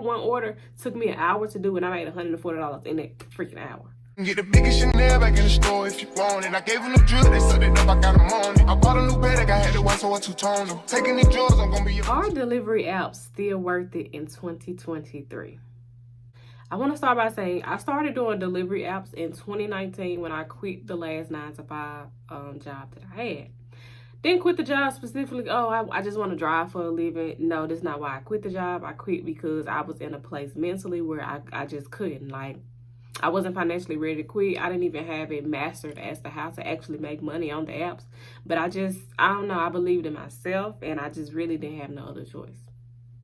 one order took me an hour to do, and I made $140 in that freaking hour. Get the biggest Chanel back in the store if you want it. I gave them the drip, they set it up, I got them on it. I bought a new bed, I had to watch, so I two-toned them. Taking these drugs, I'm gonna be your... Are delivery apps still worth it in 2023? I want to start by saying I started doing delivery apps in 2019 when I quit the last 9-to-5 job that I had. Didn't quit the job specifically, I just want to drive for a living. No, that's not why I quit the job. I quit because I was in a place mentally where I just couldn't. Like, I wasn't financially ready to quit. I didn't even have it mastered as to how to actually make money on the apps. But I don't know, I believed in myself, and I just really didn't have no other choice.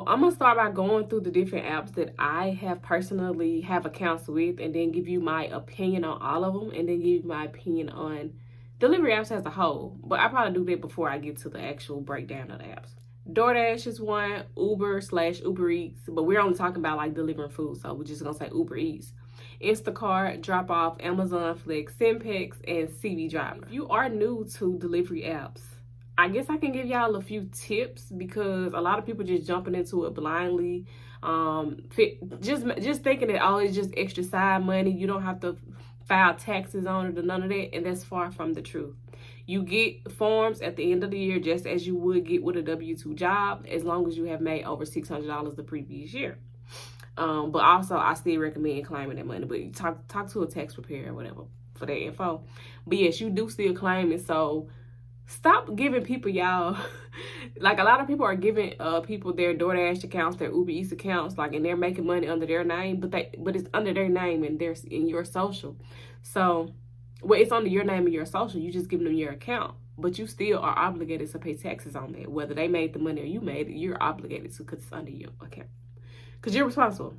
I'm going to start by going through the different apps that I have personally have accounts with, and then give you my opinion on all of them, and then give you my opinion on delivery apps as a whole. But I probably do that before I get to the actual breakdown of the apps. DoorDash is one, Uber/Uber Eats, but we're only talking about like delivering food, so we're just going to say Uber Eats. Instacart, Drop-Off, Amazon Flex, Simpex, and CB Driver. If you are new to delivery apps, I guess I can give y'all a few tips, because a lot of people just jumping into it blindly, just thinking that, oh, it's just extra side money. You don't have to file taxes on it or none of that, and that's far from the truth. You get forms at the end of the year just as you would get with a W-2 job, as long as you have made over $600 the previous year. But also, I still recommend claiming that money, but you talk to a tax preparer or whatever for that info. But yes, you do still claim it, so stop giving people y'all, like a lot of people are giving people their DoorDash accounts, their Uber Eats accounts, like, and they're making money under their name, but it's under their name and they're in your social. So, well, it's under your name and your social. You just giving them your account, but you still are obligated to pay taxes on that. Whether they made the money or you made it, you're obligated to, because it's under your account, because you're responsible.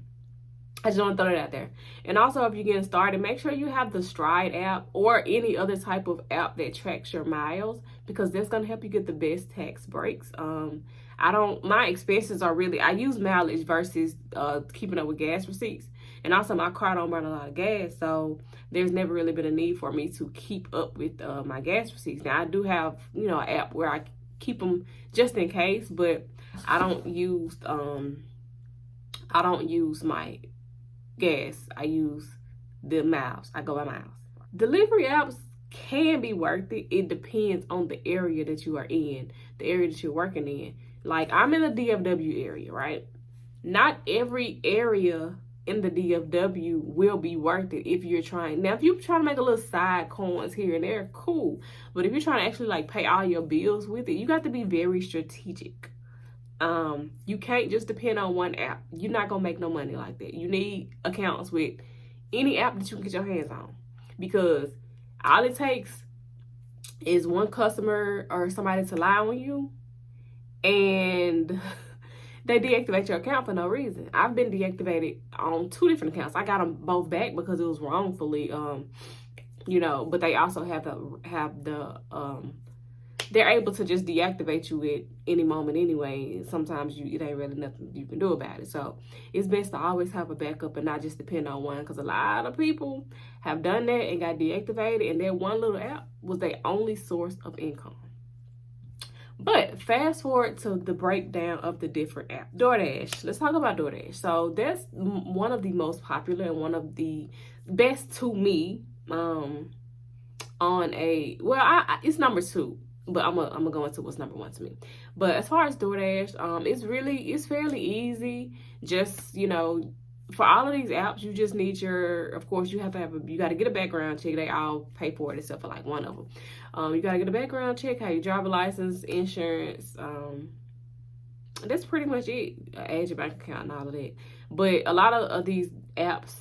I just want to throw that out there. And also, if you're getting started, make sure you have the Stride app or any other type of app that tracks your miles, because that's going to help you get the best tax breaks. My expenses are really, I use mileage versus keeping up with gas receipts. And also, my car don't burn a lot of gas, so there's never really been a need for me to keep up with my gas receipts. Now, I do have, an app where I keep them just in case, but I don't use my gas. I use the miles. I go by miles. Delivery apps can be worth it. It depends on the area that you are in, the area that you're working in. Like, I'm in the DFW area, right? Not every area in the DFW will be worth it if you're trying. Now, if you're trying to make a little side coins here and there, cool. But if you're trying to actually like pay all your bills with it, you got to be very strategic. You can't just depend on one app. You're not gonna make no money like that. You need accounts with any app that you can get your hands on, because all it takes is one customer or somebody to lie on you, and they deactivate your account for no reason. I've been deactivated on 2 different accounts. I got them both back because it was wrongfully, but they also have they're able to just deactivate you at any moment anyway. Sometimes it ain't really nothing you can do about it. So it's best to always have a backup and not just depend on one, because a lot of people have done that and got deactivated, and that one little app was their only source of income. But fast forward to the breakdown of the different apps. DoorDash. Let's talk about DoorDash. So that's one of the most popular and one of the best to me. It's number 2. But I'm gonna go into what's number 1 to me. But as far as DoorDash, it's fairly easy. Just, for all of these apps, you just need of course, you got to get a background check. They all pay for it except for like one of them. You got to get a background check, have your driver license, insurance. That's pretty much it. Add your bank account and all of that. But a lot of these apps,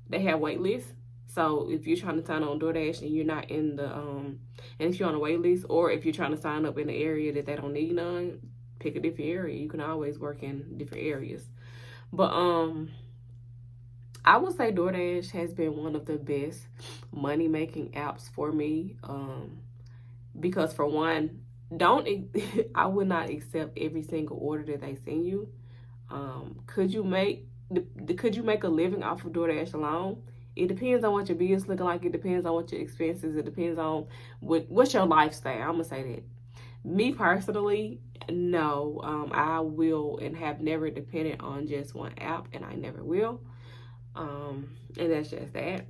they have wait lists. So if you're trying to sign on DoorDash and you're not in the, and if you're on a wait list, or if you're trying to sign up in an area that they don't need none, pick a different area. You can always work in different areas. But I would say DoorDash has been one of the best money-making apps for me. Because for one, I would not accept every single order that they send you. Could you make a living off of DoorDash alone? It depends on what your business looking like. It depends on what your expenses. It depends on what's your lifestyle. I'm gonna say that. Me personally, no. I will and have never depended on just one app, and I never will. And that's just that.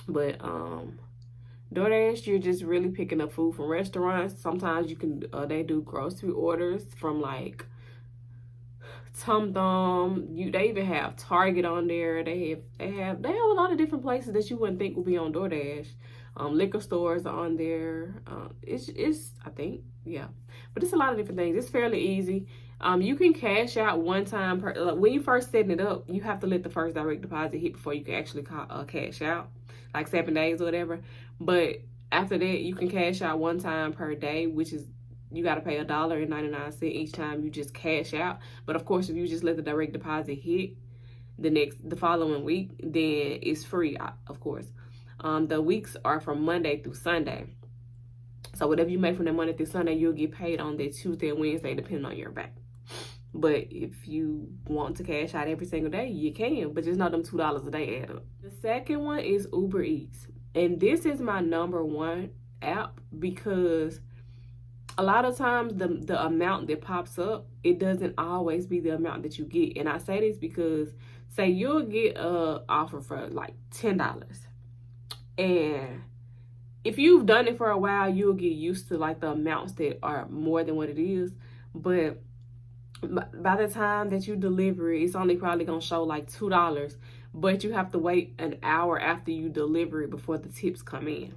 But DoorDash, you're just really picking up food from restaurants. Sometimes you can they do grocery orders from like Tum Thum. They even have Target on there. They have a lot of different places that you wouldn't think would be on DoorDash. Liquor stores are on there. It's I think, yeah, but it's a lot of different things. It's fairly easy. You can cash out one time per, when you first setting it up. You have to let the first direct deposit hit before you can actually cash out, like 7 days or whatever. But after that, you can cash out one time per day, which is you got to pay $1.99 each time you just cash out. But of course, if you just let the direct deposit hit the following week, then it's free, of course. The weeks are from Monday through Sunday. So whatever you make from that Monday through Sunday, you'll get paid on that Tuesday and Wednesday, depending on your bank. But if you want to cash out every single day, you can. But just know them $2 a day add up. The second one is Uber Eats. And this is my #1 app because a lot of times the amount that pops up, it doesn't always be the amount that you get. And I say this because, say you'll get a offer for like $10. And if you've done it for a while, you'll get used to like the amounts that are more than what it is. But by the time that you deliver it, it's only probably gonna show like $2, but you have to wait an hour after you deliver it before the tips come in.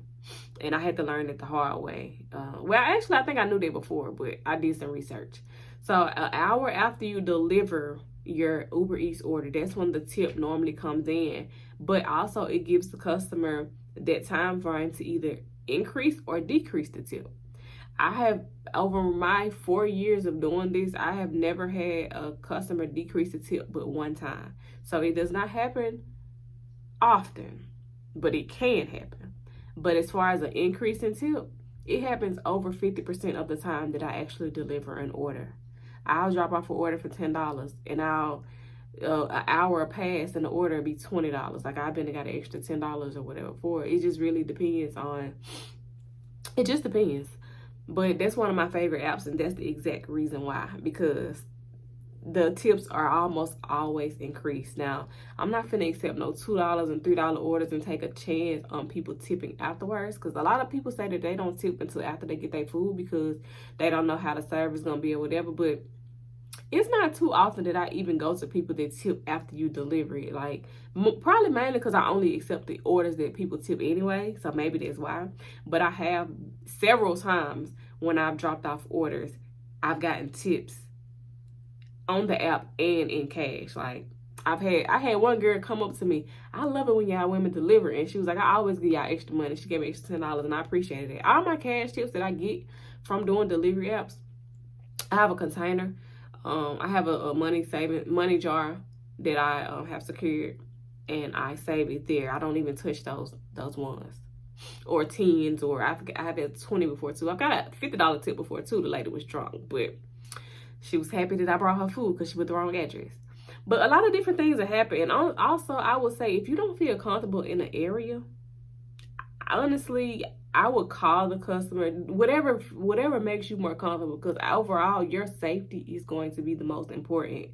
And I had to learn it the hard way. Well, actually, I think I knew that before, but I did some research. So an hour after you deliver your Uber Eats order, that's when the tip normally comes in. But also, it gives the customer that time frame to either increase or decrease the tip. I have, over my 4 years of doing this, I have never had a customer decrease the tip but one time. So it does not happen often, but it can happen. But as far as an increase in tip, it happens over 50% of the time that I actually deliver an order. I'll drop off an order for $10 and I'll an hour pass and the order be $20. Like I've been and got an extra $10 or whatever for it. It just really depends on, it just depends. But that's one of my favorite apps, and that's the exact reason why, because the tips are almost always increased. Now, I'm not finna accept no $2 and $3 orders and take a chance on people tipping afterwards, because a lot of people say that they don't tip until after they get their food because they don't know how the service is gonna be or whatever. But it's not too often that I even go to people that tip after you deliver it. Like, probably mainly because I only accept the orders that people tip anyway, so maybe that's why. But I have several times when I've dropped off orders, I've gotten tips on the app and in cash. Like, I had one girl come up to me. I love it when y'all women deliver, and she was like, I always give y'all extra money. She gave me extra $10, and I appreciated it. All my cash tips that I get from doing delivery apps, I have a container. I have a money jar that I have secured, and I save it there. I don't even touch those ones or tens, or I have had 20 before too. I got a $50 tip before too. The lady was drunk, but she was happy that I brought her food because she was the wrong address. But a lot of different things are happening. And also, I would say if you don't feel comfortable in an area, honestly, I would call the customer, whatever makes you more comfortable, because overall, your safety is going to be the most important,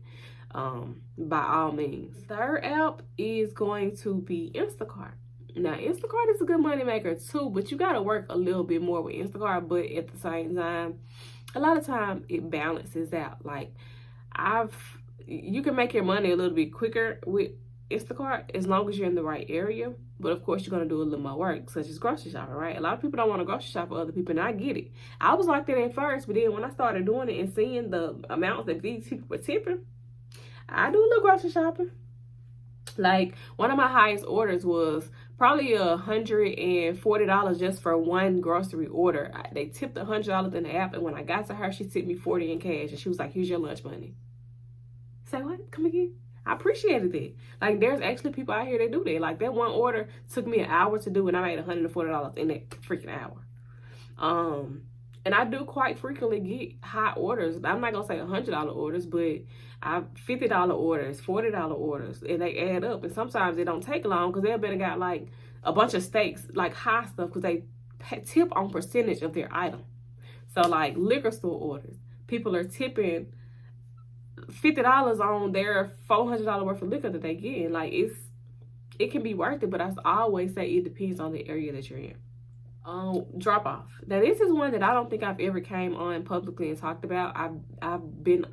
by all means. Third app is going to be Instacart. Now, Instacart is a good money maker too, but you got to work a little bit more with Instacart, but at the same time, a lot of time it balances out. Like, you can make your money a little bit quicker with Instacart as long as you're in the right area. But of course, you're going to do a little more work, such as grocery shopping, right? A lot of people don't want to grocery shop for other people, and I get it. I was like that at first, but then when I started doing it and seeing the amounts that these people were tipping, I do a little grocery shopping. Like, one of my highest orders was probably $140 just for one grocery order. They tipped $100 in the app, and when I got to her, she tipped me $40 in cash, and she was like, here's your lunch money. Say what? Come again? I appreciated it. Like, there's actually people out here that do that. Like, that one order took me an hour to do, and I made $140 in that freaking hour. And I do quite frequently get high orders. I'm not gonna say $100 orders, but I $50 orders, $40 orders, and they add up. And sometimes it don't take long because they'll better got like a bunch of steaks, like high stuff, because they tip on percentage of their item. So like liquor store orders, people are tipping $50 on their $400 worth of liquor that they get. And like it can be worth it, but I always say it depends on the area that you're in. Drop off. Now this is one that I don't think I've ever came on publicly and talked about. I've been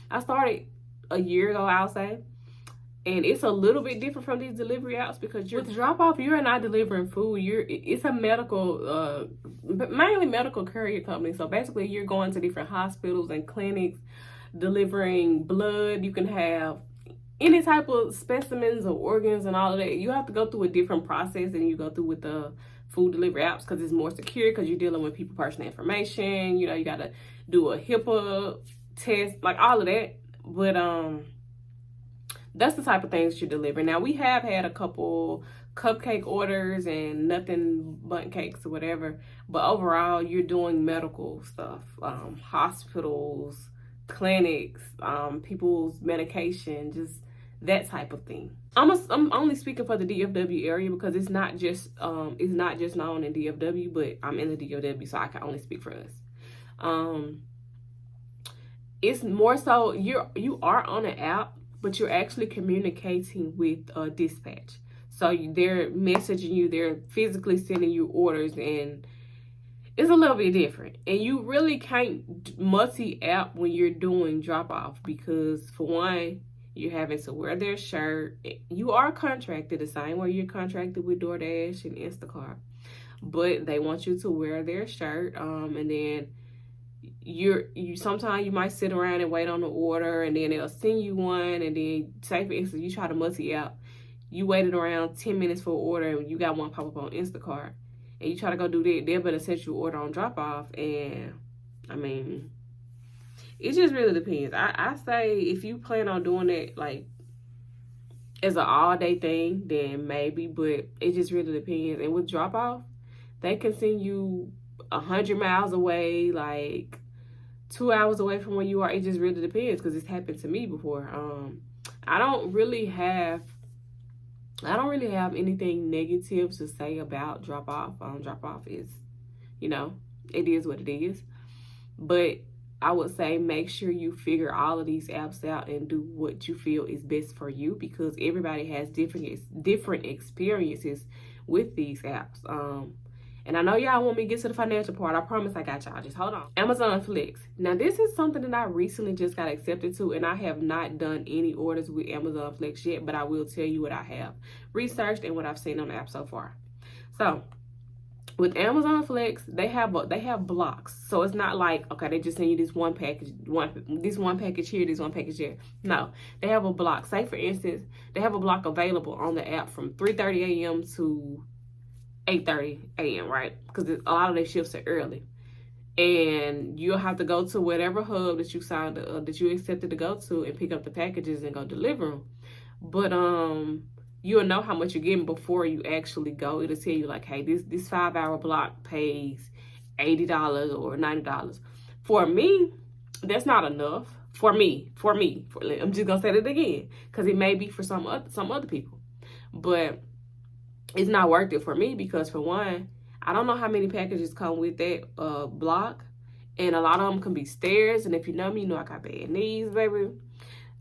I started a year ago, I'll say, and it's a little bit different from these delivery apps because with drop off, you're not delivering food. It's a medical, mainly medical courier company. So basically, you're going to different hospitals and clinics, delivering blood. You can have any type of specimens or organs and all of that. You have to go through a different process than you go through with the food delivery apps because it's more secure because you're dealing with people's personal information. You know, you got to do a HIPAA test, like all of that. But that's the type of things you're delivering. Now, we have had a couple cupcake orders and nothing but cakes or whatever. But overall, you're doing medical stuff, hospitals, clinics, people's medication, just that type of thing. I'm only speaking for the DFW area because it's not just known in DFW, but I'm in the DFW, so I can only speak for us. It's more so you are on an app, but you're actually communicating with dispatch. So they're messaging you, they're physically sending you orders, and it's a little bit different. And you really can't multi-app when you're doing drop-off because, for one, you're having to wear their shirt. You are contracted the same way you're contracted with DoorDash and Instacart. But they want you to wear their shirt. And then you sometimes you might sit around and wait on the order, and then they'll send you one, and then say for instance you try to multi-app. You waited around 10 minutes for an order and you got one pop up on Instacart. And you try to go do that, they're gonna send you an order on drop-off. And I mean, it just really depends. I say if you plan on doing it like as an all-day thing, then maybe, but it just really depends. And with drop-off, they can send you 100 miles away, like 2 hours away from where you are. It just really depends because it's happened to me before. I don't really have anything negative to say about drop-off. Drop-off is, it is what it is. But I would say make sure you figure all of these apps out and do what you feel is best for you because everybody has different experiences with these apps. And I know y'all want me to get to the financial part. I promise I got y'all. Just hold on. Amazon Flex. Now, this is something that I recently just got accepted to, and I have not done any orders with Amazon Flex yet, but I will tell you what I have researched and what I've seen on the app so far. So, with Amazon Flex, they have blocks. So it's not like, okay, they just send you this one package, this one package here, this one package there. No, they have a block. Say, for instance, they have a block available on the app from 3:30 a.m. to 8:30 a.m., right? Because a lot of their shifts are early. And you'll have to go to whatever hub that you signed that you accepted to go to and pick up the packages and go deliver them. But you'll know how much you're getting before you actually go. It'll tell you like, hey, this 5-hour block pays $80 or $90. For me, that's not enough. For me, I'm just gonna say it again because it may be for some other people, but it's not worth it for me because, for one, I don't know how many packages come with that block, and a lot of them can be stairs. And if you know me, you know I got bad knees, baby.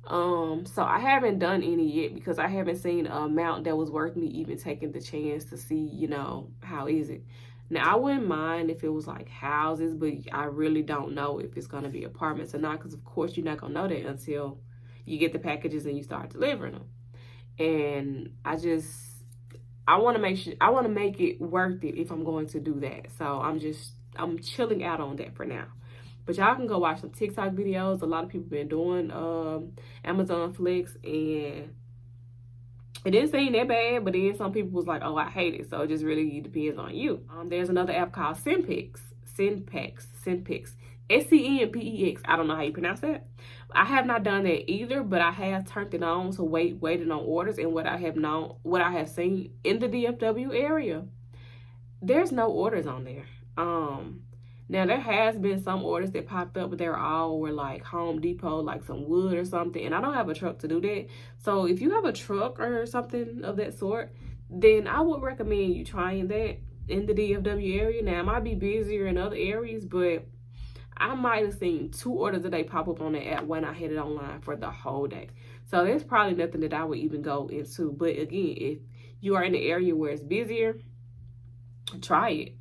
So I haven't done any yet because I haven't seen an amount that was worth me even taking the chance to see, how is it. Now, I wouldn't mind if it was like houses, but I really don't know if it's going to be apartments or not because, of course, you're not going to know that until you get the packages and you start delivering them. And I want to make it worth it if I'm going to do that. So I'm chilling out on that for now. But y'all can go watch some TikTok videos. A lot of people been doing Amazon Flex, and it didn't seem that bad, but then some people was like, oh, I hate it. So it just really depends on you. There's another app called Senpex. SCNPEX. I don't know how you pronounce that. I have not done that either, but I have turned it on to waiting on orders. And what I have seen in the DFW area, there's no orders on there. Now there has been some orders that popped up, but they're all were like Home Depot, like some wood or something. And I don't have a truck to do that. So if you have a truck or something of that sort, then I would recommend you trying that in the DFW area. Now it might be busier in other areas, but I might have seen 2 orders a day pop up on the app when I had it online for the whole day. So there's probably nothing that I would even go into. But again, if you are in the area where it's busier, try it.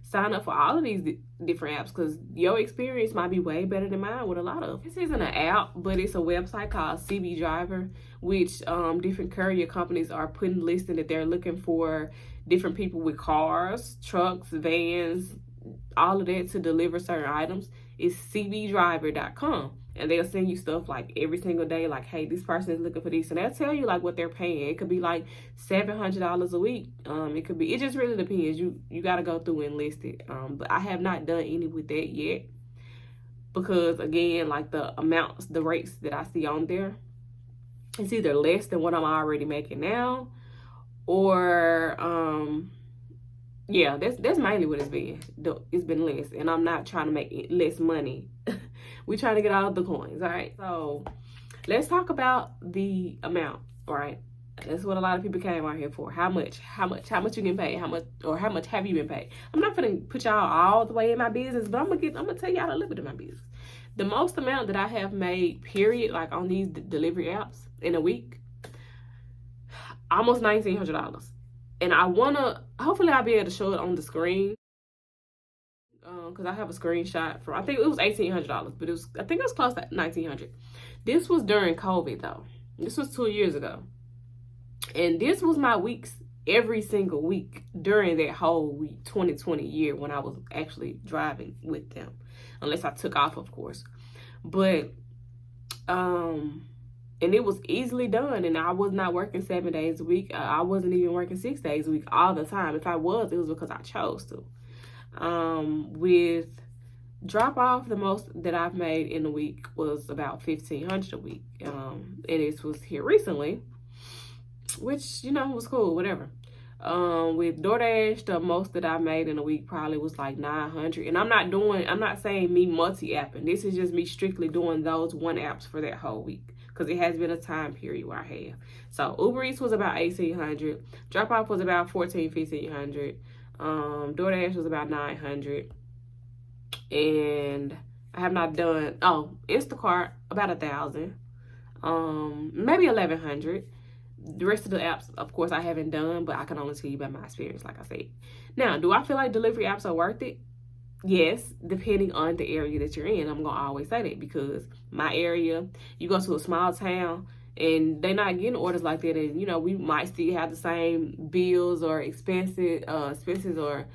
Sign up for all of these different apps, because your experience might be way better than mine with a lot of. This isn't an app, but it's a website called CB Driver, which different courier companies are putting listing that they're looking for different people with cars, trucks, vans, all of that to deliver certain items. It's cbdriver.com. And they'll send you stuff like every single day, like, hey, this person is looking for this, and they'll tell you like what they're paying. It could be like $700 a week. It could be, it just really depends. You got to go through and list it. But I have not done any with that yet, because again, like the amounts, the rates that I see on there, it's either less than what I'm already making now, or yeah, that's mainly what it's been. It's been less, and I'm not trying to make less money. We're trying to get all of the coins, all right? So let's talk about the amount, all right? That's what a lot of people came out here for. How much you can pay? How much have you been paid? I'm not gonna put y'all all the way in my business, but I'm gonna tell y'all a little bit of my business. The most amount that I have made, period, like on these delivery apps in a week, almost $1,900. And I wanna, hopefully I'll be able to show it on the screen, because I have a screenshot from, I think it was $1,800, but I think it was close to $1,900. This was during COVID though. This was 2 years ago. And this was my weeks every single week during that whole 2020 year when I was actually driving with them. Unless I took off, of course. But, and it was easily done, and I was not working 7 days a week. I wasn't even working 6 days a week all the time. If I was, it was because I chose to. With drop off, the most that I've made in a week was about $1,500 a week. And this was here recently, which, you know, was cool, whatever. With DoorDash, the most that I made in a week probably was like $900. And I'm not saying me multi-apping. This is just me strictly doing those one apps for that whole week, because it has been a time period where I have. So Uber Eats was about $1,800. Drop off was about $1,400, $1,500. DoorDash was about $900. And I have not done, Instacart about $1,000. Maybe $1,100. The rest of the apps, of course, I haven't done, but I can only tell you by my experience, like I said. Now, do I feel like delivery apps are worth it? Yes, depending on the area that you're in. I'm going to always say that, because my area, you go to a small town and they're not getting orders like that. And, you know, we might still have the same bills or expenses, or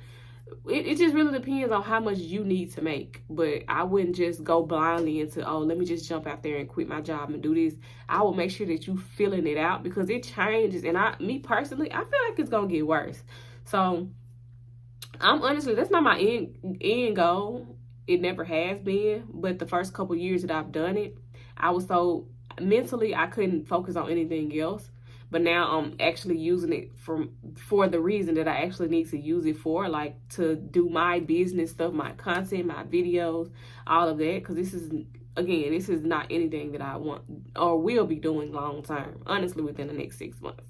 it just really depends on how much you need to make. But I wouldn't just go blindly into, let me just jump out there and quit my job and do this. I will make sure that you filling it out, because it changes. And me personally, I feel like it's going to get worse. So I'm honestly, that's not my end goal. It never has been. But the first couple years that I've done it, I was so mentally, I couldn't focus on anything else. But now I'm actually using it for the reason that I actually need to use it for, like to do my business stuff, my content, my videos, all of that. Because this is not anything that I want or will be doing long term, honestly, within the next 6 months.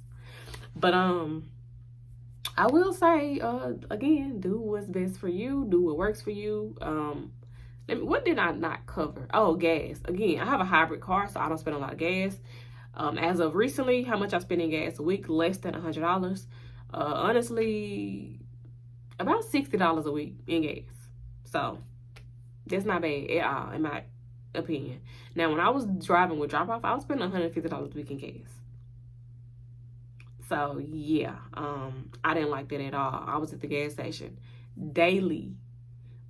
But I will say, again, do what's best for you, do what works for you. What did I not cover? Oh, gas. Again, I have a hybrid car, so I don't spend a lot of gas. As of recently, how much I spend in gas a week? Less than $100. Honestly, about $60 a week in gas. So that's not bad at all, in my opinion. Now, when I was driving with drop off, I was spending $150 a week in gas. So yeah, I didn't like that at all. I was at the gas station daily,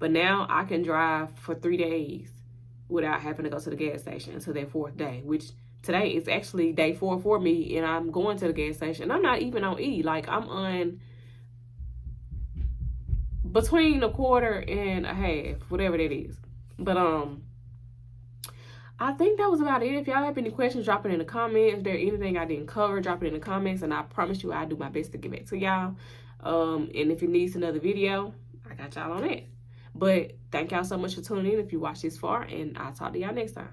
but now I can drive for 3 days without having to go to the gas station until that 4th day, which today is actually day 4 for me, and I'm going to the gas station. I'm not even on E. Like, I'm on between a quarter and a half, whatever that is. But I think that was about it. If y'all have any questions, drop it in the comments. If there's anything I didn't cover, drop it in the comments, and I promise you I'll do my best to get back to y'all. And if it needs another video, I got y'all on it. But thank y'all so much for tuning in if you watched this far, and I'll talk to y'all next time.